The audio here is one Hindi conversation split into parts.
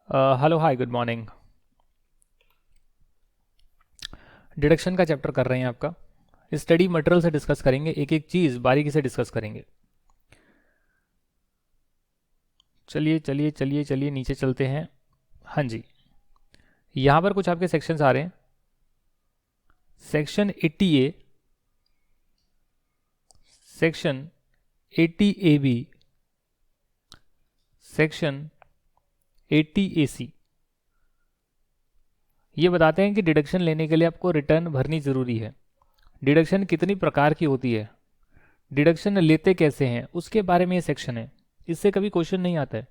Hello hi good morning. Deduction का चैप्टर कर रहे हैं आपका। स्टडी मटेरियल से डिस्कस करेंगे, एक एक चीज़ बारीकी से डिस्कस करेंगे। चलिए चलिए चलिए चलिए नीचे चलते हैं। हाँ जी, यहाँ पर कुछ आपके सेक्शंस आ रहे हैं। Section 80A, section 80AB, section 80AC। ये बताते हैं कि डिडक्शन लेने के लिए आपको रिटर्न भरनी ज़रूरी है। डिडक्शन कितनी प्रकार की होती है, डिडक्शन लेते कैसे हैं, उसके बारे में ये सेक्शन है। इससे कभी क्वेश्चन नहीं आता है।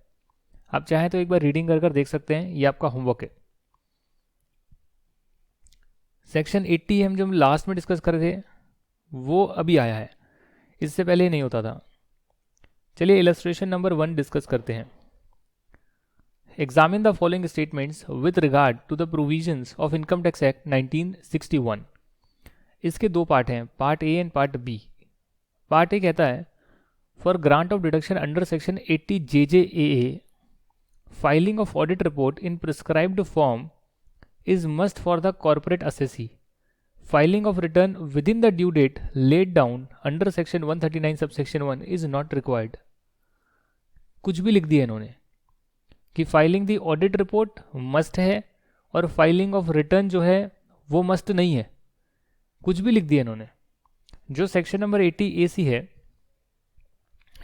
आप चाहें तो एक बार रीडिंग कर कर देख सकते हैं, ये आपका होमवर्क है। सेक्शन 80 हम जो लास्ट में डिस्कस कर रहे थे वो अभी आया है, इससे पहले ही नहीं होता था। चलिए इलस्ट्रेशन नंबर 1 डिस्कस करते हैं। Examine the following statements with regard to the provisions of income tax act 1961। इसके दो पार्ट हैं, part A and part B. Part A कहता है for grant of deduction under section 80 JJAA filing of audit report in prescribed form is must for the corporate assessee. Filing of return within the due date laid down under section 139 subsection 1 is not required. कुछ भी लिख दिया इन्होंने कि filing the audit report must है और फाइलिंग ऑफ रिटर्न जो है वो मस्ट नहीं है। कुछ भी लिख दिया इन्होंने। जो सेक्शन नंबर 80AC है,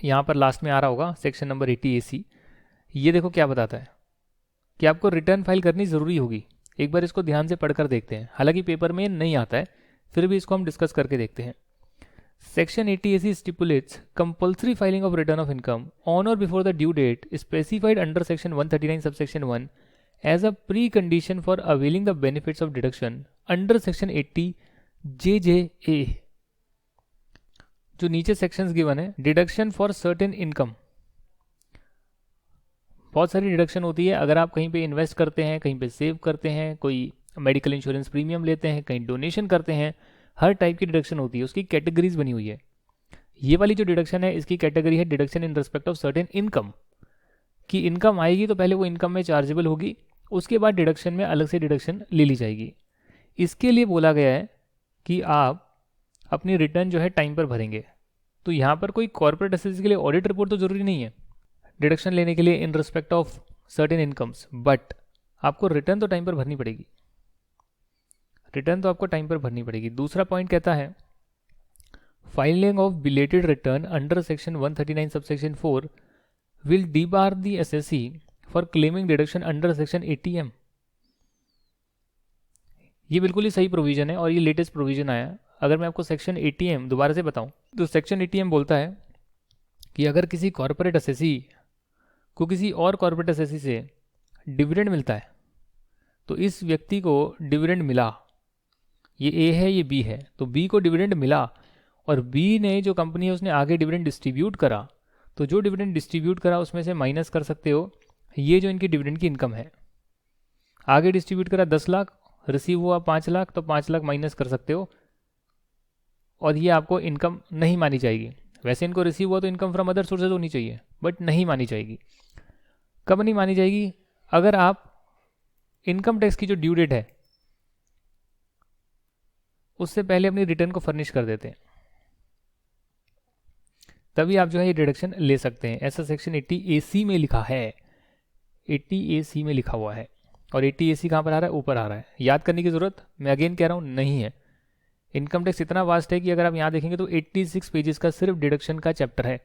यहाँ पर लास्ट में आ रहा होगा सेक्शन नंबर 80AC। ये देखो क्या बताता है कि आपको रिटर्न फाइल करनी ज़रूरी होगी। एक बार इसको ध्यान से पढ़कर देखते हैं, हालांकि पेपर में नहीं आता है, फिर भी इसको हम डिस्कस करके देखते हैं। Section 80AC stipulates compulsory filing of return of income on or before the due date specified under section 139 subsection 1 as a pre condition for availing the benefits of deduction under section 80 JJA। जो नीचे सेक्शंस गिवन है, डिडक्शन फॉर सर्टेन इनकम। बहुत सारी डिडक्शन होती है। अगर आप कहीं पे इन्वेस्ट करते हैं, कहीं पे सेव करते हैं, कोई मेडिकल इंश्योरेंस प्रीमियम लेते हैं, कहीं डोनेशन करते हैं, हर टाइप की डिडक्शन होती है। उसकी कैटेगरीज बनी हुई है। ये वाली जो डिडक्शन है, इसकी कैटेगरी है deduction in respect of certain income. कि इनकम आएगी तो पहले वो इनकम में चार्जेबल होगी, उसके बाद डिडक्शन में अलग से डिडक्शन ले ली जाएगी। इसके लिए बोला गया है कि आप अपनी रिटर्न जो है टाइम पर भरेंगे। तो यहाँ पर कोई कॉर्पोरेट असेट्स के लिए ऑडिट रिपोर्ट तो ज़रूरी नहीं है डिडक्शन लेने के लिए in respect of certain incomes, but आपको रिटर्न तो टाइम पर भरनी पड़ेगी। रिटर्न तो आपको टाइम पर भरनी पड़ेगी। दूसरा पॉइंट कहता है filing of belated return under section 139 subsection 4 will debar the assessee for claiming deduction under section 80M। ये बिल्कुल ही सही प्रोविजन है और ये लेटेस्ट प्रोविजन आया। अगर मैं आपको सेक्शन 80M दोबारा से बताऊं तो सेक्शन 80M बोलता है कि अगर किसी कॉर्पोरेट असेसी को किसी और कॉर्पोरेट असेसी से डिविडेंड मिलता है, तो इस व्यक्ति को डिविडेंड मिला, ये ए है ये बी है, तो बी को डिविडेंड मिला और बी ने जो कंपनी है उसने आगे डिविडेंड डिस्ट्रीब्यूट करा, तो जो डिविडेंड डिस्ट्रीब्यूट करा उसमें से माइनस कर सकते हो ये जो इनकी डिविडेंड की इनकम है। आगे डिस्ट्रीब्यूट करा 10 लाख, रिसीव हुआ 5 लाख, तो 5 लाख माइनस कर सकते हो और ये आपको इनकम नहीं मानी जाएगी। वैसे इनको रिसीव हुआ तो इनकम फ्रॉम अदर सोर्सेज होनी चाहिए, बट नहीं मानी जाएगी। कब नहीं मानी जाएगी? अगर आप इनकम टैक्स की जो ड्यू डेट है उससे पहले अपनी रिटर्न को फर्निश कर देते हैं, तभी आप जो है ये डिडक्शन ले सकते हैं। ऐसा सेक्शन 80AC में लिखा है, 80AC में लिखा हुआ है। और 80AC कहाँ पर आ रहा है? ऊपर आ रहा है। याद करने की ज़रूरत, मैं अगेन कह रहा हूँ, नहीं है। इनकम टैक्स इतना वास्ट है कि अगर आप यहाँ देखेंगे तो 86 पेजेस का सिर्फ डिडक्शन का चैप्टर है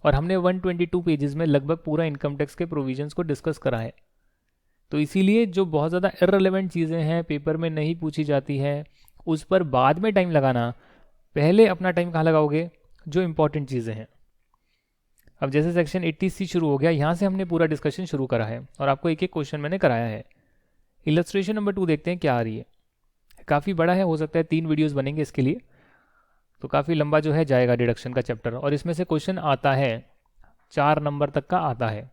और हमने 122 पेजेस में लगभग पूरा इनकम टैक्स के प्रोविजंस को डिस्कस करा है। तो इसीलिए जो बहुत ज़्यादा इररिलेवेंट चीज़ें हैं, पेपर में नहीं पूछी जाती हैं, उस पर बाद में टाइम लगाना, पहले अपना टाइम कहाँ लगाओगे? जो इंपॉर्टेंट चीज़ें हैं। अब जैसे सेक्शन 80C शुरू हो गया, यहाँ से हमने पूरा डिस्कशन शुरू करा है और आपको एक एक क्वेश्चन मैंने कराया है। इलस्ट्रेशन नंबर 2 देखते हैं क्या आ रही है। काफ़ी बड़ा है, हो सकता है 3 वीडियोस बनेंगे इसके लिए, तो काफ़ी लंबा जो है जाएगा डिडक्शन का चैप्टर। और इसमें से क्वेश्चन आता है 4 नंबर तक का आता है,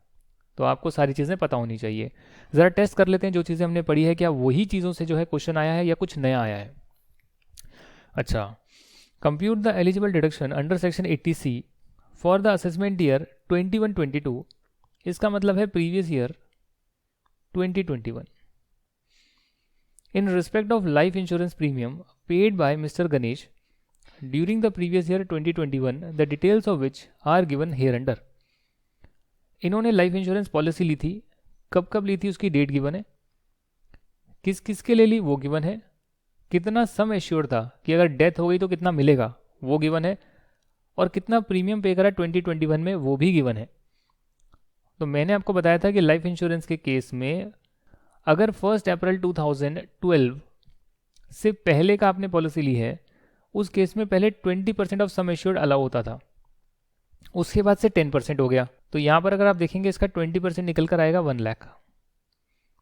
तो आपको सारी चीज़ें पता होनी चाहिए। ज़रा टेस्ट कर लेते हैं जो चीज़ें हमने पढ़ी है, क्या वही चीज़ों से जो है क्वेश्चन आया है या कुछ नया आया है। अच्छा, compute the eligible deduction under section 80C for the assessment year 21-22। इसका मतलब है previous year 2021. In respect of life insurance premium paid by Mr. Ganesh during the previous year 2021, the details of which are given hereunder. इन्होंने लाइफ इंश्योरेंस पॉलिसी ली थी, कब कब ली थी उसकी डेट गिवन है, किस किस के लिए ली वो गिवन है, कितना सम एश्योर्ड था कि अगर डेथ हो गई तो कितना मिलेगा वो गिवन है, और कितना प्रीमियम पे करा 2021 में वो भी गिवन है. तो मैंने आपको बताया था कि लाइफ इंश्योरेंस के केस में अगर 1 अप्रैल 2012 से पहले का आपने पॉलिसी ली है, उस केस में पहले 20% ऑफ सम एश्योर्ड अलाउ होता था, उसके बाद से 10% हो गया. तो यहाँ पर अगर आप देखेंगे इसका 20% निकल कर आएगा 1 लाख.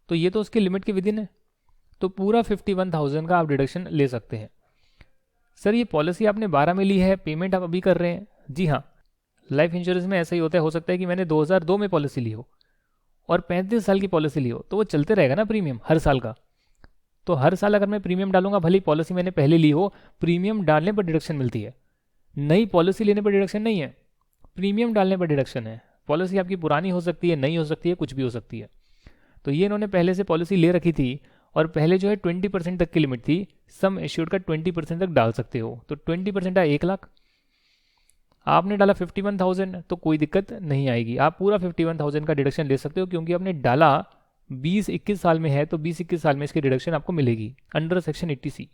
तो ये तो उसके लिमिट के विदिन है, तो पूरा 51,000 का आप डिडक्शन ले सकते हैं. सर ये पॉलिसी आपने 12 में ली है, पेमेंट आप अभी कर रहे हैं. जी हाँ, लाइफ इंश्योरेंस में ऐसा ही होता है. हो सकता है कि मैंने 2002 में पॉलिसी ली हो और 35 साल की पॉलिसी ली हो, तो वो चलते रहेगा ना प्रीमियम हर साल का. तो हर साल अगर मैं प्रीमियम डालूंगा, भले ही पॉलिसी मैंने पहले ली हो, प्रीमियम डालने पर डिडक्शन मिलती है. नई पॉलिसी लेने पर डिडक्शन नहीं है, प्रीमियम डालने पर डिडक्शन है. पॉलिसी आपकी पुरानी हो सकती है, नई हो सकती है, कुछ भी हो सकती है. तो ये इन्होंने पहले से पॉलिसी ले रखी थी और पहले जो है 20% तक की लिमिट थी, सम एश्योर्ड का 20% तक डाल सकते हो. तो 20% है 1 लाख, आपने डाला 51,000 तो कोई दिक्कत नहीं आएगी, आप पूरा 51,000 का डिडक्शन ले सकते हो, क्योंकि आपने डाला 20-21 साल में है, तो 20-21 साल में इसकी डिडक्शन आपको मिलेगी अंडर सेक्शन 80C.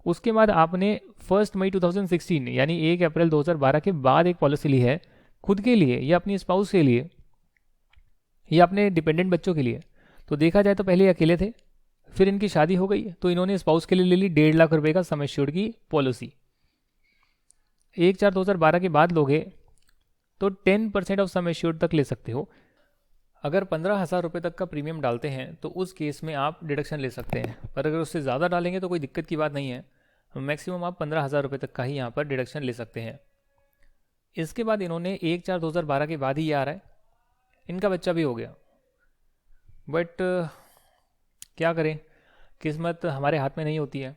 उसके बाद आपने 1 मई 2016 यानी 1 अप्रैल 2012 के बाद एक पॉलिसी ली है खुद के लिए या अपनी स्पाउस के लिए या अपने डिपेंडेंट बच्चों के लिए. तो देखा जाए तो पहले ये अकेले थे, फिर इनकी शादी हो गई, तो इन्होंने स्पाउस के लिए ले ली 1.5 लाख रुपए का सम एश्योर्ड की पॉलिसी. 1/4/2012 के बाद लोगे तो 10% ऑफ सम एश्योर्ड तक ले सकते हो. अगर 15,000 रुपये तक का प्रीमियम डालते हैं तो उस केस में आप डिडक्शन ले सकते हैं, पर अगर उससे ज़्यादा डालेंगे तो कोई दिक्कत की बात नहीं है. मैक्सिमम आप 15,000 रुपये तक का ही यहाँ पर डिडक्शन ले सकते हैं. इसके बाद इन्होंने 1/4/2012 के बाद ही ये आ रहा है, इनका बच्चा भी हो गया. बट क्या करें, किस्मत हमारे हाथ में नहीं होती है.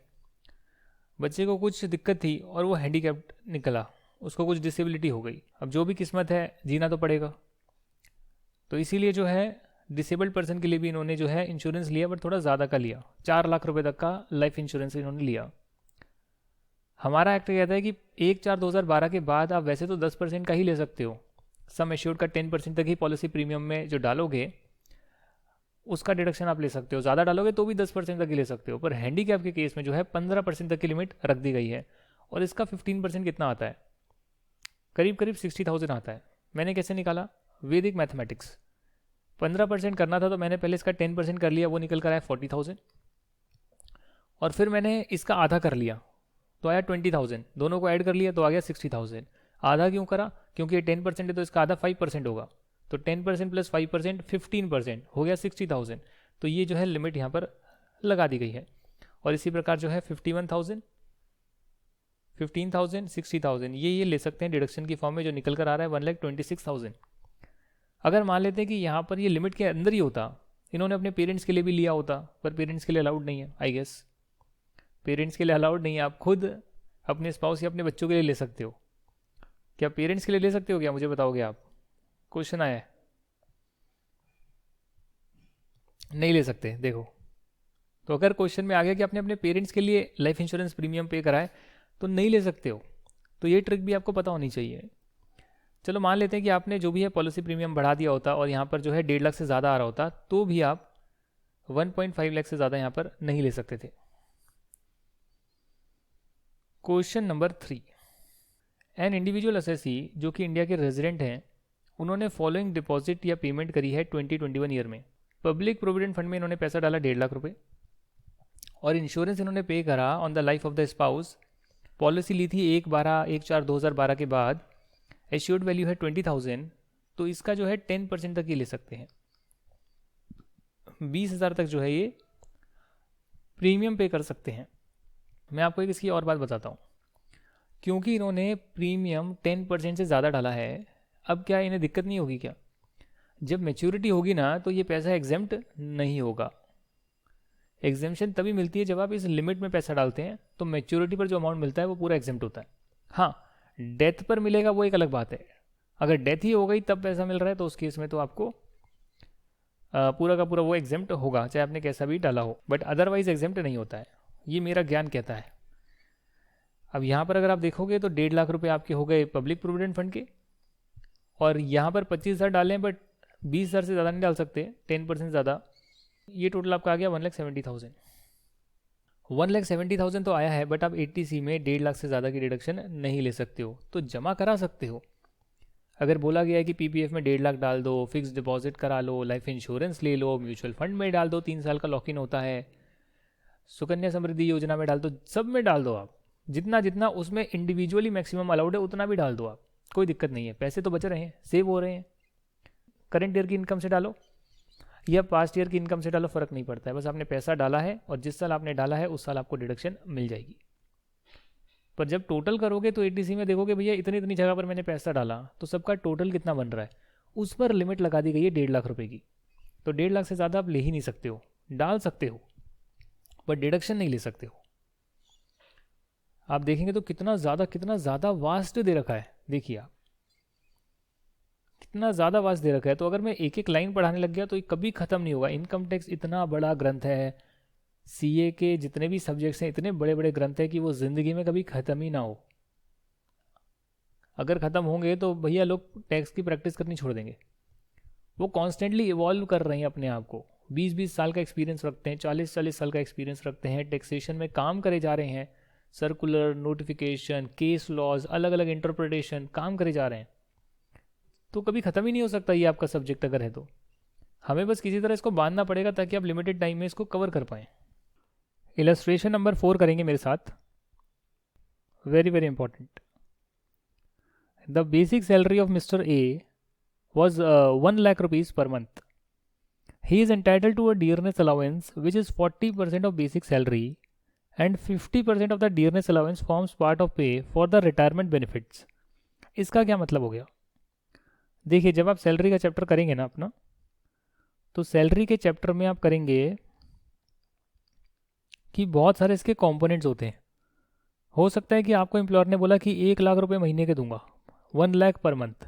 बच्चे को कुछ दिक्कत थी और वो हैंडीकैप्ड निकला, उसको कुछ डिसेबिलिटी हो गई. अब जो भी किस्मत है जीना तो पड़ेगा. तो इसीलिए जो है डिसेबल्ड पर्सन के लिए भी इन्होंने जो है इंश्योरेंस लिया, बट थोड़ा ज़्यादा का लिया. 4 लाख रुपए तक का लाइफ इंश्योरेंस इन्होंने लिया. हमारा एक्ट कहता है कि 1/4/2012 के बाद आप वैसे तो 10% का ही ले सकते हो, सम एश्योर्ड का 10% तक ही पॉलिसी प्रीमियम में जो डालोगे उसका डिडक्शन आप ले सकते हो. ज़्यादा डालोगे तो भी 10% तक ही ले सकते हो. पर हैंडीकैप के केस में जो है 15% तक की लिमिट रख दी गई है. और इसका 15% कितना आता है, करीब करीब 60,000 आता है. मैंने कैसे निकाला, वैदिक मैथमेटिक्स. 15% करना था तो मैंने पहले इसका 10% कर लिया, वो निकल कर आया 40,000. और फिर मैंने इसका आधा कर लिया तो आया 20,000. दोनों को ऐड कर लिया तो आ गया 60,000. आधा क्यों करा, क्योंकि ये 10% है तो इसका आधा 5% होगा. तो 10% प्लस 5% 15% हो गया 60,000. तो ये जो है लिमिट यहाँ पर लगा दी गई है. और इसी प्रकार जो है 51,000, 15,000, 60,000 ये ले सकते हैं डिडक्शन की फॉर्म में, जो निकल कर आ रहा है 1,26,000. अगर मान लेते हैं कि यहाँ पर ये लिमिट के अंदर ही होता, इन्होंने अपने पेरेंट्स के लिए भी लिया होता, पर पेरेंट्स के लिए अलाउड नहीं है. आई गेस पेरेंट्स के लिए अलाउड नहीं है. आप खुद अपने स्पाउस या अपने बच्चों के लिए ले सकते हो. क्या पेरेंट्स के लिए ले सकते हो क्या, मुझे बताओगे आप? क्वेश्चन आया है, नहीं ले सकते. देखो, तो अगर क्वेश्चन में आ गया कि आपने अपने पेरेंट्स के लिए लाइफ इंश्योरेंस प्रीमियम पे कराए तो नहीं ले सकते हो. तो ये ट्रिक भी आपको पता होनी चाहिए. चलो मान लेते हैं कि आपने जो भी है पॉलिसी प्रीमियम बढ़ा दिया होता और यहाँ पर जो है 1.5 लाख से ज़्यादा आ रहा होता, तो भी आप 1.5 लाख से ज़्यादा यहाँ पर नहीं ले सकते थे. Question number 3. An individual assessee जो कि इंडिया के रेजिडेंट हैं, उन्होंने फॉलोइंग डिपॉजिट या पेमेंट करी है 2021 ईयर में. पब्लिक प्रोविडेंट फंड में इन्होंने पैसा डाला 1.5 लाख रुपए, और इंश्योरेंस इन्होंने पे करा on the life of the spouse. Policy ली थी 1/4/2012 के बाद, एश्योर्ड वैल्यू है 20,000. तो इसका जो है 10% तक ही ले सकते हैं. 20,000 तक जो है ये प्रीमियम पे कर सकते हैं. मैं आपको एक इसकी और बात बताता हूँ. क्योंकि इन्होंने प्रीमियम 10% से ज़्यादा डाला है, अब क्या इन्हें दिक्कत नहीं होगी क्या? जब मैच्योरिटी होगी ना तो ये पैसा एग्जेम्प्ट नहीं होगा. एग्जेम्पशन तभी मिलती है जब आप इस लिमिट में पैसा डालते हैं, तो मैच्योरिटी पर जो अमाउंट मिलता है वो पूरा एग्जेम्प्ट होता है. हाँ, डेथ पर मिलेगा वो एक अलग बात है. अगर डेथ ही हो गई तब पैसा मिल रहा है तो उस केस में तो आपको पूरा का पूरा वो एग्जेम्प्ट होगा, चाहे आपने कैसा भी डाला हो, बट अदरवाइज एग्जेम्प्ट नहीं होता है। ये मेरा ज्ञान कहता है। अब यहाँ पर अगर आप देखोगे तो 1.5 लाख रुपए आपके हो गए पब्लिक प्रोविडेंट फंड के, और यहाँ पर 25,000 डालें, बट 20,000 से ज़्यादा नहीं डाल सकते, 10% ज़्यादा। ये टोटल आपका आ गया 1,70,000। 1,70,000 तो आया है, बट आप 80C में 1.5 लाख से ज़्यादा की डिडक्शन नहीं ले सकते हो, तो जमा करा सकते हो। अगर बोला गया है कि पीपीएफ में 1.5 लाख डाल दो, फिक्स डिपॉजिट करा लो, लाइफ इंश्योरेंस ले लो, म्यूचुअल फंड में डाल दो, 3 साल का लॉक इन होता है, सुकन्या समृद्धि योजना में डाल दो, सब में डाल दो आप। जितना जितना उसमें इंडिविजुअली मैक्सिमम अलाउड है उतना भी डाल दो आप, कोई दिक्कत नहीं है, पैसे तो बच रहे हैं, सेव हो रहे हैं। करंट ईयर की इनकम से डालो या पास्ट ईयर की इनकम से डालो, फर्क नहीं पड़ता है, बस आपने पैसा डाला है और जिस साल आपने डाला है उस साल आपको डिडक्शन मिल जाएगी। पर जब टोटल करोगे तो 80C में देखोगे भैया इतनी इतनी जगह पर मैंने पैसा डाला, तो सबका टोटल कितना बन रहा है, उस पर लिमिट लगा दी गई है 1.5 लाख रुपए की। तो 1.5 लाख से ज़्यादा आप ले ही नहीं सकते हो, डाल सकते हो बट डिडक्शन नहीं ले सकते हो। आप देखेंगे तो कितना ज़्यादा वास्ट दे रखा है, देखिए आप कितना ज़्यादा वास्ट दे रखा है। तो अगर मैं एक एक लाइन पढ़ाने लग गया तो ये कभी ख़त्म नहीं होगा। इनकम टैक्स इतना बड़ा ग्रंथ है, सीए के जितने भी सब्जेक्ट्स हैं इतने बड़े बड़े ग्रंथ है कि वो ज़िंदगी में कभी ख़त्म ही ना हो। अगर ख़त्म होंगे तो भैया लोग टैक्स की प्रैक्टिस करनी छोड़ देंगे। वो कॉन्स्टेंटली इवॉल्व कर रहे हैं अपने आप को, 20-20 साल का एक्सपीरियंस रखते हैं, 40-40 साल का एक्सपीरियंस रखते हैं, टैक्सेशन में काम करे जा रहे हैं, सर्कुलर, नोटिफिकेशन, केस लॉज, अलग अलग इंटरप्रिटेशन काम करे जा रहे हैं। तो कभी ख़त्म ही नहीं हो सकता ये आपका सब्जेक्ट अगर है तो। हमें बस किसी तरह इसको बांधना पड़ेगा ताकि आप लिमिटेड टाइम में इसको कवर कर पाएँ। इलस्ट्रेशन नंबर 4 करेंगे मेरे साथ, very very important. The basic salary of mister A was 1 lakh rupees per month. He is entitled to a dearness allowance which is 40% of basic salary and 50% of the dearness allowance forms part of pay for the retirement benefits. इसका क्या मतलब हो गया? देखिए जब आप सैलरी का चैप्टर करेंगे ना अपना, तो सैलरी के चैप्टर में आप करेंगे कि बहुत सारे इसके कंपोनेंट्स होते हैं। हो सकता है कि आपको एम्प्लॉयर ने बोला कि 1 लाख रुपए महीने के दूंगा, 1 लाख पर मंथ,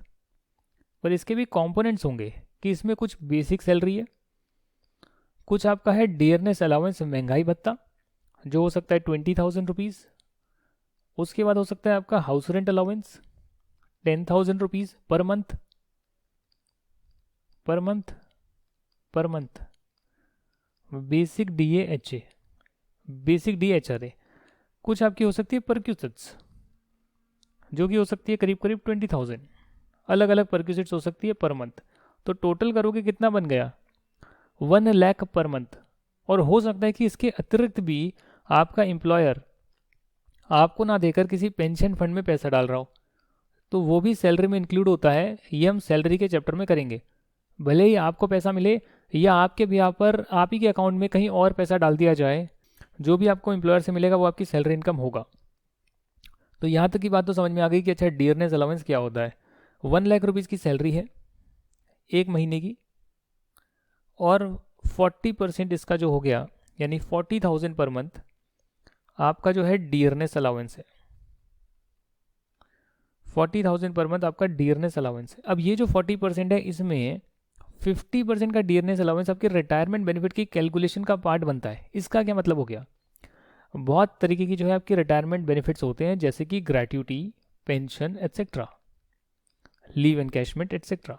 पर इसके भी कंपोनेंट्स होंगे कि इसमें कुछ बेसिक सैलरी है, कुछ आपका है डियरनेस अलाउंस महंगाई भत्ता जो हो सकता है 20,000 रुपीज़, उसके बाद हो सकता है आपका house rent allowance 10,000 rupees per month per month per month, basic DA HA, basic DHRA, कुछ आपकी हो सकती है परक्यूसिट्स जो कि हो सकती है करीब करीब 20,000, अलग अलग परक्यूसिट्स हो सकती है पर मंथ। तो टोटल करोगे कितना बन गया, 1 लाख पर मंथ। और हो सकता है कि इसके अतिरिक्त भी आपका एम्प्लॉयर आपको ना देकर किसी पेंशन फंड में पैसा डाल रहा हो, तो वो भी सैलरी में इंक्लूड होता है। ये हम सैलरी के चैप्टर में करेंगे। भले ही आपको पैसा मिले या आपके भी यहाँ पर आप ही के अकाउंट में कहीं और पैसा डाल दिया जाए, जो भी आपको एम्प्लॉयर से मिलेगा वो आपकी सैलरी इनकम होगा। तो यहाँ तक की बात तो समझ में आ गई कि अच्छा डियरनेस अलाउंस क्या होता है। 1 लाख रुपीज़ की सैलरी है एक महीने की, और 40% इसका जो हो गया यानी 40,000 पर मंथ आपका जो है डियरनेस अलाउंस है। 40,000 पर मंथ आपका डियरनेस अलाउंस है। अब ये जो 40% है इसमें 50% का डियरनेस अलाउंस आपके रिटायरमेंट बेनिफिट की कैलकुलेशन का पार्ट बनता है। इसका क्या मतलब हो गया, बहुत तरीके की जो है आपकी रिटायरमेंट बेनिफिट्स होते हैं, जैसे कि gratuity, pension etcetera, leave encashment etcetera.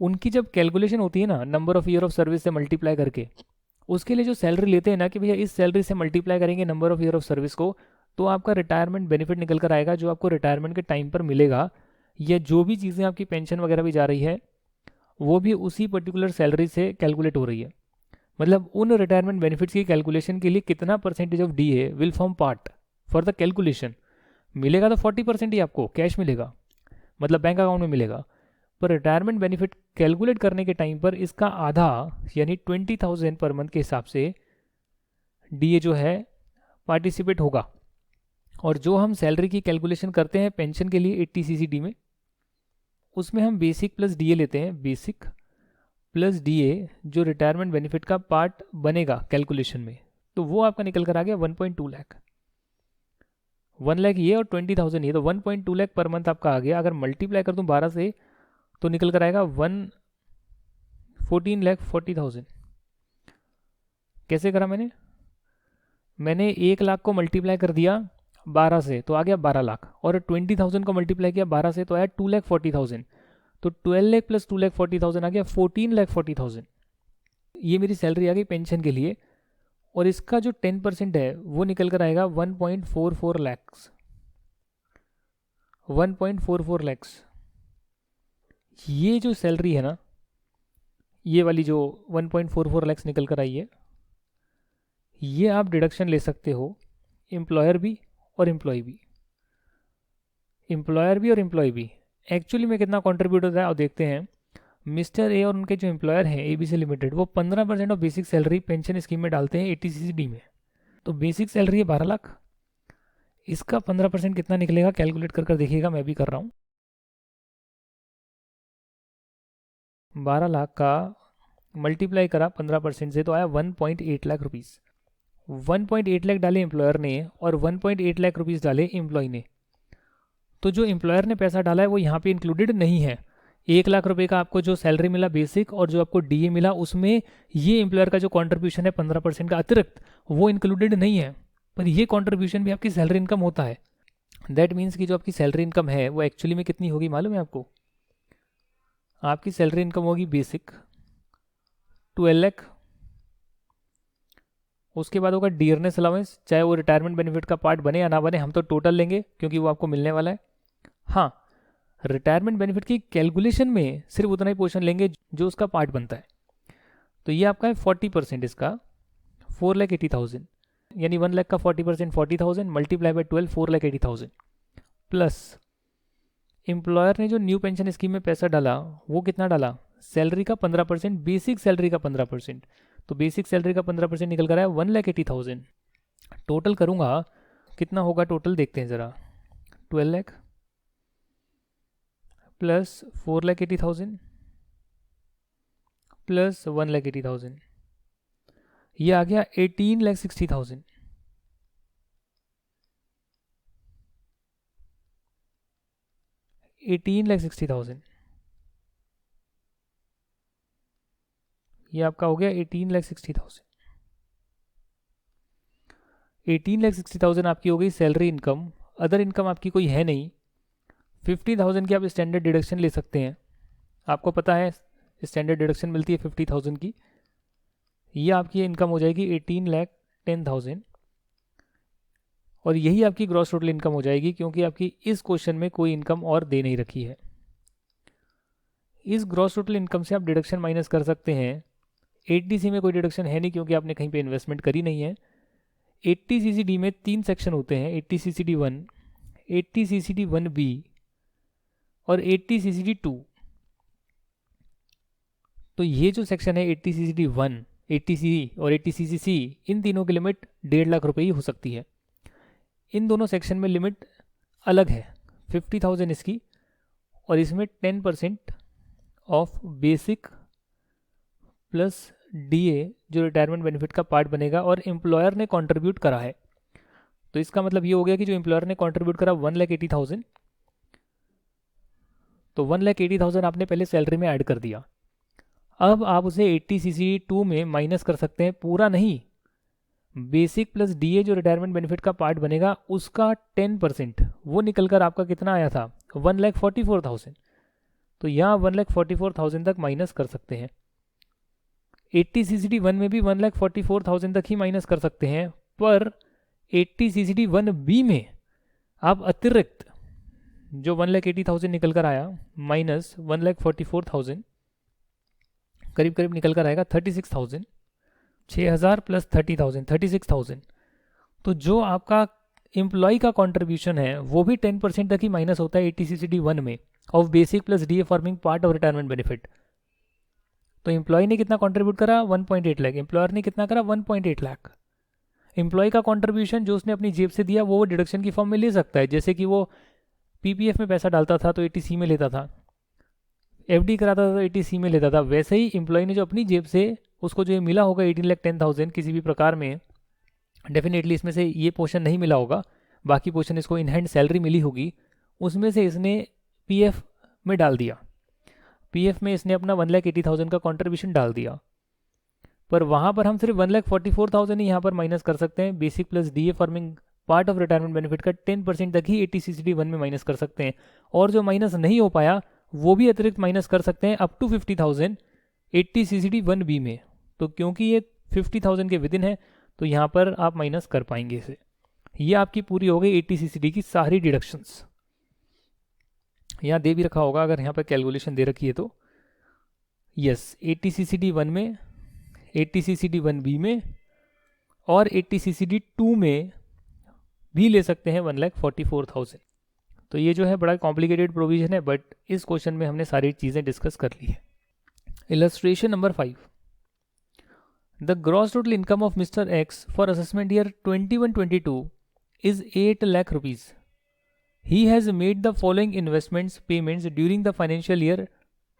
उनकी जब कैलकुलेशन होती है ना number of year of service से मल्टीप्लाई करके, उसके लिए जो सैलरी लेते हैं ना कि भैया इस सैलरी से मल्टीप्लाई करेंगे number of year of service को, तो आपका रिटायरमेंट बेनिफिट निकल कर आएगा जो आपको रिटायरमेंट के टाइम पर मिलेगा। या जो भी चीज़ें आपकी पेंशन वगैरह भी जा रही है वो भी उसी पर्टिकुलर सैलरी से कैलकुलेट हो रही है। मतलब उन रिटायरमेंट बेनिफिट्स की कैलकुलेशन के लिए कितना percentage of DA will form part for the calculation. मिलेगा तो 40% ही आपको कैश मिलेगा, मतलब बैंक अकाउंट में मिलेगा, पर रिटायरमेंट बेनिफिट कैलकुलेट करने के टाइम पर इसका आधा यानी 20,000 पर मंथ के हिसाब से DA जो है पार्टिसिपेट होगा। और जो हम सैलरी की कैलकुलेशन करते हैं पेंशन के लिए 80CCD में, उसमें हम बेसिक प्लस DA लेते हैं, बेसिक प्लस DA जो रिटायरमेंट बेनिफिट का पार्ट बनेगा कैलकुलेशन में, तो वो आपका निकल कर आ गया 1.2 लाख। 1 लाख ये और 20,000 ये, तो 1.2 लाख पर मंथ आपका आ गया। अगर मल्टीप्लाई कर दूं 12 से तो निकल कर आएगा 14,40,000। कैसे करा मैंने 1 लाख को मल्टीप्लाई कर दिया 12 से तो आ गया 12 लाख, और 20,000 को मल्टीप्लाई किया 12 से तो आया 2,40,000। तो 12 लाख प्लस 2,40,000 आ गया 14,40,000। ये मेरी सैलरी आ गई पेंशन के लिए, और इसका जो 10% है वो निकल कर आएगा 1.44 लैक्स। 1.44 लैक्स ये जो सैलरी है ना, ये वाली जो 1.44 लैक्स निकल कर आई है, ये आप डिडक्शन ले सकते हो एम्प्लॉयर भी और एम्प्लॉय भी। एम्प्लॉयर भी और एम्प्लॉय भी एक्चुअली में कितना कंट्रीब्यूट होता है और देखते हैं। मिस्टर ए और उनके जो एम्प्लॉयर हैं एबीसी लिमिटेड, वो 15% of basic salary pension scheme में डालते हैं 80CCD में। तो बेसिक सैलरी है 12 लाख, इसका 15% कितना निकलेगा कैलकुलेट कर देखिएगा, मैं भी कर रहा हूँ। 12 लाख का मल्टीप्लाई करा 15% से तो आया 1.8 लाख रुपीज़। 1.8 लाख डाले एम्प्लॉयर ने और 1.8 लाख रुपीज़ डाले एम्प्लॉय ने। तो जो एम्प्लॉयर ने पैसा डाला है वो यहाँ पे इंक्लूडेड नहीं है। 1 लाख रुपए का आपको जो सैलरी मिला बेसिक और जो आपको डीए मिला, उसमें ये एम्प्लॉयर का जो कंट्रीब्यूशन है 15% का अतिरिक्त, वो इंक्लूडेड नहीं है। पर ये कंट्रीब्यूशन भी आपकी सैलरी इनकम होता है। दैट मीन्स कि जो आपकी सैलरी इनकम है वो एक्चुअली में कितनी होगी मालूम है आपको? आपकी सैलरी इनकम होगी बेसिक 12 लाख, उसके बाद होगा डियरनेस अलाउंस, चाहे वो रिटायरमेंट बेनिफिट का पार्ट बने या ना बने, हम तो टोटल लेंगे क्योंकि वो आपको मिलने वाला है। हाँ, रिटायरमेंट बेनिफिट की कैलकुलेशन में सिर्फ उतना ही पोर्शन लेंगे जो उसका पार्ट बनता है। तो ये आपका है 40% इसका 4,80,000, यानी 1 लाख का 40% 40,000 मल्टीप्लाई बाई 12 4,80,000, प्लस एम्प्लॉयर ने जो न्यू पेंशन स्कीम में पैसा डाला वो कितना डाला? सैलरी का 15%, बेसिक सैलरी का 15%। तो बेसिक सैलरी का 15% निकल कर आया 1,80,000। टोटल करूँगा कितना होगा टोटल, देखते हैं ज़रा। 12 लाख प्लस 4,80,000 प्लस 1,80,000, ये आ गया 18,60,000। 18,60,000 ये आपका हो गया 18,60,000। 18,60,000 आपकी हो गई सैलरी इनकम। अदर इनकम आपकी कोई है नहीं। 50,000 की आप स्टैंडर्ड डिडक्शन ले सकते हैं, आपको पता है स्टैंडर्ड डिडक्शन मिलती है 50,000 की। ये आपकी इनकम हो जाएगी 18,10,000, और यही आपकी ग्रॉस टोटल इनकम हो जाएगी, क्योंकि आपकी इस क्वेश्चन में कोई इनकम और दे नहीं रखी है। इस ग्रॉस टोटल इनकम से आप डिडक्शन माइनस कर सकते हैं। 80C में कोई डिडक्शन है नहीं क्योंकि आपने कहीं पे इन्वेस्टमेंट करी नहीं है। 80CCD में 3 सेक्शन होते हैं, 80CCD1, 80CCD1B और 80CCD2। तो ये जो सेक्शन है 80CCD1, 80C और 80CCC, इन तीनों की लिमिट 1.5 लाख रुपए ही हो सकती है। इन दोनों सेक्शन में लिमिट अलग है, 50,000 इसकी, और इसमें 10% ऑफ बेसिक प्लस डीए जो रिटायरमेंट बेनिफिट का पार्ट बनेगा और एम्प्लॉयर ने कंट्रीब्यूट करा है। तो इसका मतलब ये हो गया कि जो एम्प्लॉयर ने कंट्रीब्यूट करा 1,80,000, तो 1,80,000 आपने पहले सैलरी में ऐड कर दिया। अब आप उसे 80CC2 में माइनस कर सकते हैं, पूरा नहीं, बेसिक प्लस डीए जो रिटायरमेंट बेनिफिट का पार्ट बनेगा उसका 10%, वो निकल कर आपका कितना आया था? 1,44,000। तो यहाँ 1,44,000 तक माइनस कर सकते हैं। 80CCD1 में भी 1,44,000 तक ही माइनस कर सकते हैं, पर 80CCD1B में आप अतिरिक्त जो 1,80,000 निकल कर आया माइनस 1,44,000, करीब करीब निकल कर आएगा 36,000, 6,000 प्लस 30,000, 36,000। तो जो आपका एम्प्लॉय का कंट्रीब्यूशन है वो भी 10% तक ही माइनस होता है 80CCD1 में of basic plus DA forming part of retirement benefit. तो एम्प्लॉय ने कितना कंट्रीब्यूट करा? 1.8 लाख। एम्प्लॉयर ने कितना करा? 1.8 लाख। एम्प्लॉय का कंट्रीब्यूशन जो उसने अपनी जेब से दिया वो डिडक्शन की फॉर्म में ले सकता है, जैसे कि वो पीपीएफ में पैसा डालता था तो 80C में लेता था, एफडी कराता था तो 80C में लेता था। वैसे ही एम्प्लॉय ने जो अपनी जेब से उसको जो मिला होगा 18,10,000 किसी भी प्रकार में, डेफिनेटली इसमें से ये पोर्शन नहीं मिला होगा, बाकी पोर्शन इसको इन हैंड सैलरी मिली होगी, उसमें से इसने पीएफ में डाल दिया। पीएफ में इसने अपना 1,80,000 का कंट्रीब्यूशन डाल दिया, पर वहाँ पर हम सिर्फ 1,44,000 ही यहाँ पर माइनस कर सकते हैं। Basic plus DA forming part of retirement benefit का 10% तक ही 80CCD1 में माइनस कर सकते हैं, और जो माइनस नहीं हो पाया वो भी अतिरिक्त माइनस कर सकते हैं अप टू 50,000 80CCD1B में। तो क्योंकि ये 50,000 के विदिन है तो यहाँ पर आप माइनस कर पाएंगे इसे। ये आपकी पूरी हो गई 80CCD की सारी डिडक्शंस। यहाँ दे भी रखा होगा अगर यहाँ पर कैलकुलेशन दे रखी है तो। यस, 80CCD1 में, 80CCD1B में और 80CCD2 में भी ले सकते हैं 1,44,000। तो ये जो है बड़ा कॉम्प्लिकेटेड प्रोविजन है, बट इस क्वेश्चन में हमने सारी चीज़ें डिस्कस कर ली है। Illustration number 5, the gross total income of mister x for assessment year 21-22 is 8 lakh rupees. He has made the following investments payments during the financial year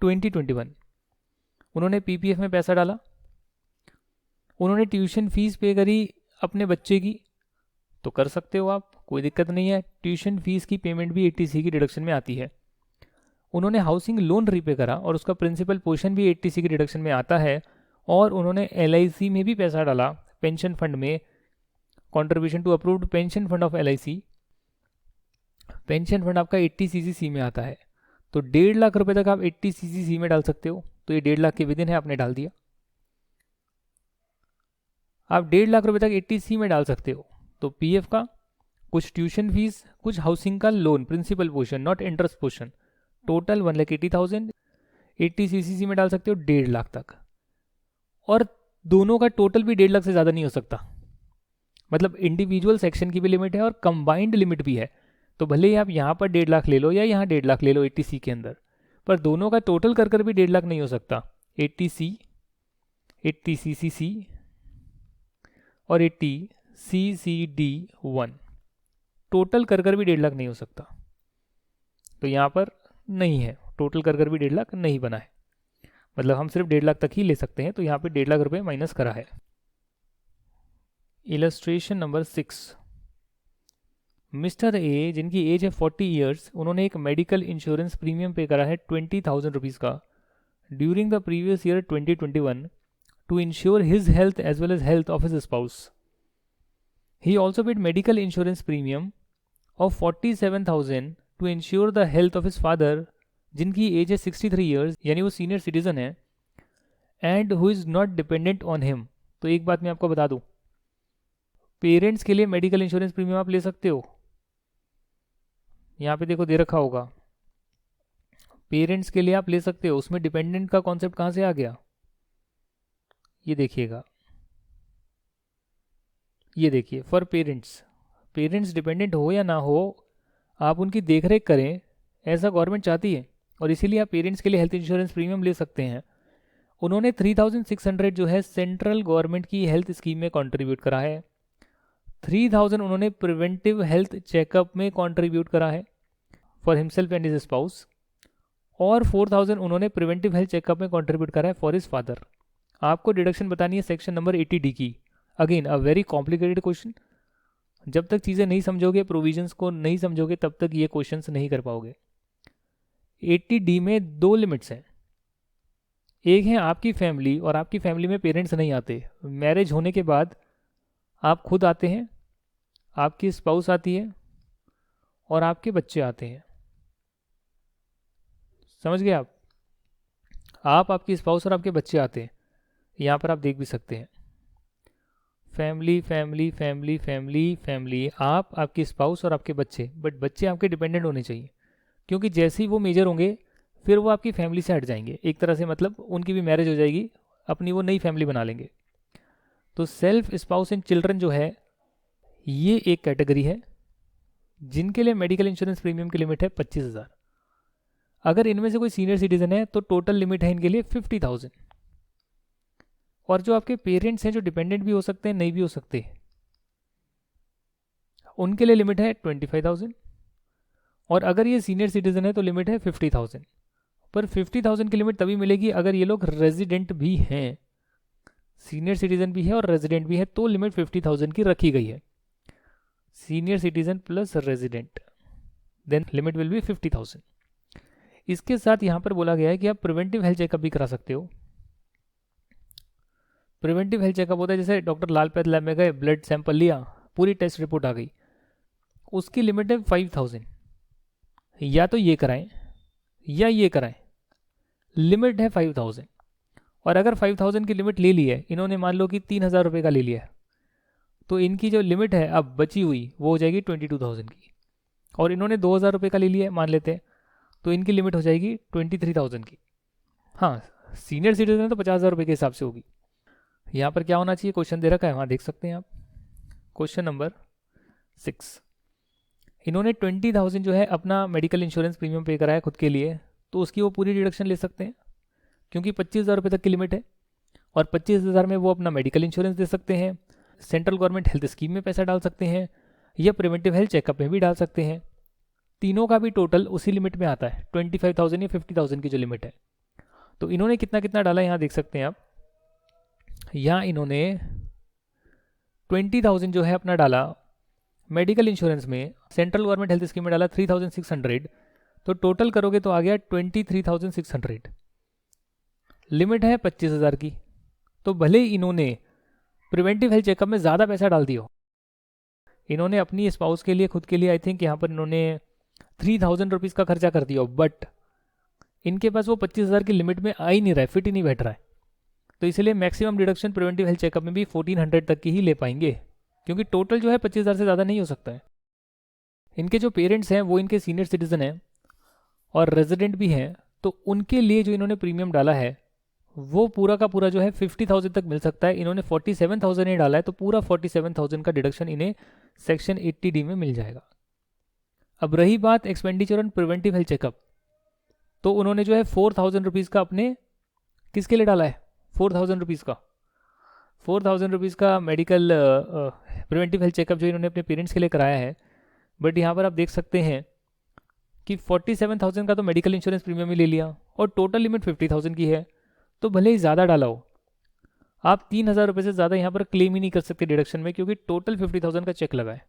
2021। उन्होंने पीपीएफ में पैसा डाला, उन्होंने ट्यूशन फीस पे करी अपने बच्चे की, तो कर सकते हो आप, कोई दिक्कत नहीं है। ट्यूशन फीस की पेमेंट भी 80C की डिडक्शन में आती है। उन्होंने हाउसिंग लोन रीपे करा और उसका प्रिंसिपल पोर्शन भी 80C की डिडक्शन में आता है। और उन्होंने LIC में भी पैसा डाला, पेंशन फंड में, contribution to approved pension fund of LIC। Pension fund आपका 80CC में आता है, तो 1.5 लाख रुपए तक आप 80CC में डाल सकते हो। तो ये 1.5 लाख के विदिन है, आपने डाल दिया। आप 1.5 लाख रुपए तक 80C में डाल सकते हो। तो पीएफ का, कुछ ट्यूशन फीस, कुछ हाउसिंग का loan, principal portion not interest portion, total 1,80,000 80CC में डाल सकते हो 1.5 लाख तक। और दोनों का टोटल भी 1.5 लाख से ज़्यादा नहीं हो सकता। मतलब इंडिविजुअल सेक्शन की भी लिमिट है और कंबाइंड लिमिट भी है। तो भले ही आप यहाँ पर 1.5 लाख ले लो या यहाँ 1.5 लाख ले लो 80C के अंदर, पर दोनों का टोटल कर भी 1.5 लाख नहीं हो सकता। 80C, 80CCC और 80CCD1 टोटल कर भी 1.5 लाख नहीं हो सकता। तो यहाँ पर नहीं है, टोटल कर भी 1.5 लाख नहीं बना है। मतलब हम सिर्फ 1.5 लाख तक ही ले सकते हैं। तो यहाँ पे 1.5 लाख रुपए माइनस करा है। इलस्ट्रेशन नंबर 6, मिस्टर ए जिनकी एज है 40 ईयर्स, उन्होंने एक मेडिकल इंश्योरेंस प्रीमियम पे करा है 20,000 रुपीज़ का during the previous year 2021 to insure his health as well as health of his spouse. He also paid medical insurance premium of 47,000 to insure the health of his father जिनकी एज है 63 ईयर्स, यानी वो सीनियर सिटीजन है, and who is not dependent on him. तो एक बात मैं आपको बता दूं, पेरेंट्स के लिए मेडिकल इंश्योरेंस प्रीमियम आप ले सकते हो। यहाँ पे देखो दे रखा होगा, पेरेंट्स के लिए आप ले सकते हो। उसमें डिपेंडेंट का कॉन्सेप्ट कहाँ से आ गया, ये देखिएगा, ये देखिए, फॉर पेरेंट्स, पेरेंट्स डिपेंडेंट हो या ना हो, आप उनकी देखरेख करें, ऐसा गवर्नमेंट चाहती है, और इसीलिए आप पेरेंट्स के लिए हेल्थ इंश्योरेंस प्रीमियम ले सकते हैं। उन्होंने 3,600 जो है सेंट्रल गवर्नमेंट की हेल्थ स्कीम में कंट्रीब्यूट करा है। 3,000 उन्होंने प्रिवेंटिव हेल्थ चेकअप में कंट्रीब्यूट करा है for himself and his spouse, और 4,000 उन्होंने प्रिवेंटिव हेल्थ चेकअप में कंट्रीब्यूट करा है फॉर हिज फादर। आपको डिडक्शन बतानी है सेक्शन नंबर 80D की। Again a very complicated question. जब तक चीज़ें नहीं समझोगे, प्रोविजंस को नहीं समझोगे, तब तक ये क्वेश्चंस नहीं कर पाओगे। 80D में 2 लिमिट्स हैं। एक है आपकी फैमिली, और आपकी फैमिली में पेरेंट्स नहीं आते। मैरिज होने के बाद आप खुद आते हैं, आपकी स्पाउस आती है, और आपके बच्चे आते हैं। समझ गए आप? आपकी स्पाउस और आपके बच्चे आते हैं। यहाँ पर आप देख भी सकते हैं, family family family family family, आप, आपकी स्पाउस और आपके बच्चे। बट बच्चे आपके डिपेंडेंट होने चाहिए, क्योंकि जैसे ही वो मेजर होंगे फिर वो आपकी फैमिली से हट जाएंगे एक तरह से। मतलब उनकी भी मैरिज हो जाएगी, अपनी वो नई फैमिली बना लेंगे। तो सेल्फ स्पाउस एंड चिल्ड्रन जो है, ये एक कैटेगरी है जिनके लिए मेडिकल इंश्योरेंस प्रीमियम की लिमिट है 25,000। अगर इनमें से कोई सीनियर सिटीजन है तो टोटल लिमिट है इनके लिए 50,000। और जो आपके पेरेंट्स हैं, जो डिपेंडेंट भी हो सकते हैं, नहीं भी हो सकते, उनके लिए लिमिट है 25,000। और अगर ये सीनियर सिटीजन है तो लिमिट है 50,000। पर 50,000 की लिमिट तभी मिलेगी अगर ये लोग रेजिडेंट भी हैं, सीनियर सिटीजन भी है और रेजिडेंट भी है, तो लिमिट 50,000 की रखी गई है। Senior citizen plus resident, then limit will be 50,000। इसके साथ यहाँ पर बोला गया है कि आप प्रिवेंटिव हेल्थ चेकअप भी करा सकते हो। प्रिवेंटिव हेल्थ चेकअप होता है जैसे डॉक्टर लाल पैथ लैब में गए, ब्लड सैंपल लिया, पूरी टेस्ट रिपोर्ट आ गई, उसकी लिमिट है 5000। या तो ये कराएं या ये कराएं, लिमिट है 5000। और अगर 5000 की लिमिट ले ली है इन्होंने, मान लो कि 3000 रुपये का ले लिया है, तो इनकी जो लिमिट है अब बची हुई वो हो जाएगी 22000 की। और इन्होंने 2000 रुपये का ले लिया है मान लेते हैं, तो इनकी लिमिट हो जाएगी 23000 की। हाँ, सीनियर सिटीजन है तो 50000 रुपये के हिसाब से होगी। यहाँ पर क्या होना चाहिए, क्वेश्चन दे रखा है वहाँ देख सकते हैं आप। क्वेश्चन नंबर 6, इन्होंने 20000 जो है अपना मेडिकल इंश्योरेंस प्रीमियम पे कराया खुद के लिए, तो उसकी वो पूरी डिडक्शन ले सकते हैं क्योंकि 25000 रुपये तक की लिमिट है। और 25000 में वो अपना मेडिकल इंश्योरेंस दे सकते हैं, सेंट्रल गवर्नमेंट हेल्थ स्कीम में पैसा डाल सकते हैं, या प्रिवेंटिव हेल्थ चेकअप में भी डाल सकते हैं। तीनों का भी टोटल उसी लिमिट में आता है, 25000 या 50000 की जो लिमिट है। तो इन्होंने कितना कितना डाला यहाँ देख सकते हैं आप। यहाँ इन्होंने 20000 जो है अपना डाला मेडिकल इंश्योरेंस में, सेंट्रल गवर्नमेंट हेल्थ स्कीम में डाला 3600, तो टोटल करोगे तो आ गया 23600। लिमिट है 25000 की। तो भले ही इन्होंने प्रिवेंटिव हेल्थ चेकअप में ज़्यादा पैसा डाल दिया, इन्होंने अपनी स्पाउस के लिए खुद के लिए आई थिंक यहाँ पर इन्होंने 3000 रुपीज़ का खर्चा कर दिया, बट इनके पास वो 25000 की लिमिट में आ ही नहीं रहा है, फिट ही नहीं बैठ रहा है। तो इसलिए maximum deduction preventive health checkup में भी 1400 तक की ही ले पाएंगे, क्योंकि टोटल जो है 25000 से ज़्यादा नहीं हो सकता है। इनके जो पेरेंट्स हैं वो इनके सीनियर सिटीजन हैं और रेजिडेंट भी हैं, तो उनके लिए जो इन्होंने प्रीमियम डाला है वो पूरा का पूरा जो है 50000 तक मिल सकता है। इन्होंने 47000 ही डाला है, तो पूरा 47000 का डिडक्शन इन्हें सेक्शन 80D में मिल जाएगा। अब रही बात expenditure on preventive health checkup, तो उन्होंने जो है 4000 रुपीज़ का अपने किसके लिए डाला है, 4000 रुपीज़ का 4000 रुपीज़ का मेडिकल प्रिवेंटिव हेल्थ चेकअप जो इन्होंने अपने पेरेंट्स के लिए कराया है। बट यहाँ पर आप देख सकते हैं कि 47000 का तो मेडिकल इंश्योरेंस प्रीमियम ही ले लिया और टोटल लिमिट 50000 की है। तो भले ही ज़्यादा डाला हो, आप 3000 रुपये से ज़्यादा यहाँ पर क्लेम ही नहीं कर सकते डिडक्शन में, क्योंकि टोटल 50000 का चेक लगा है।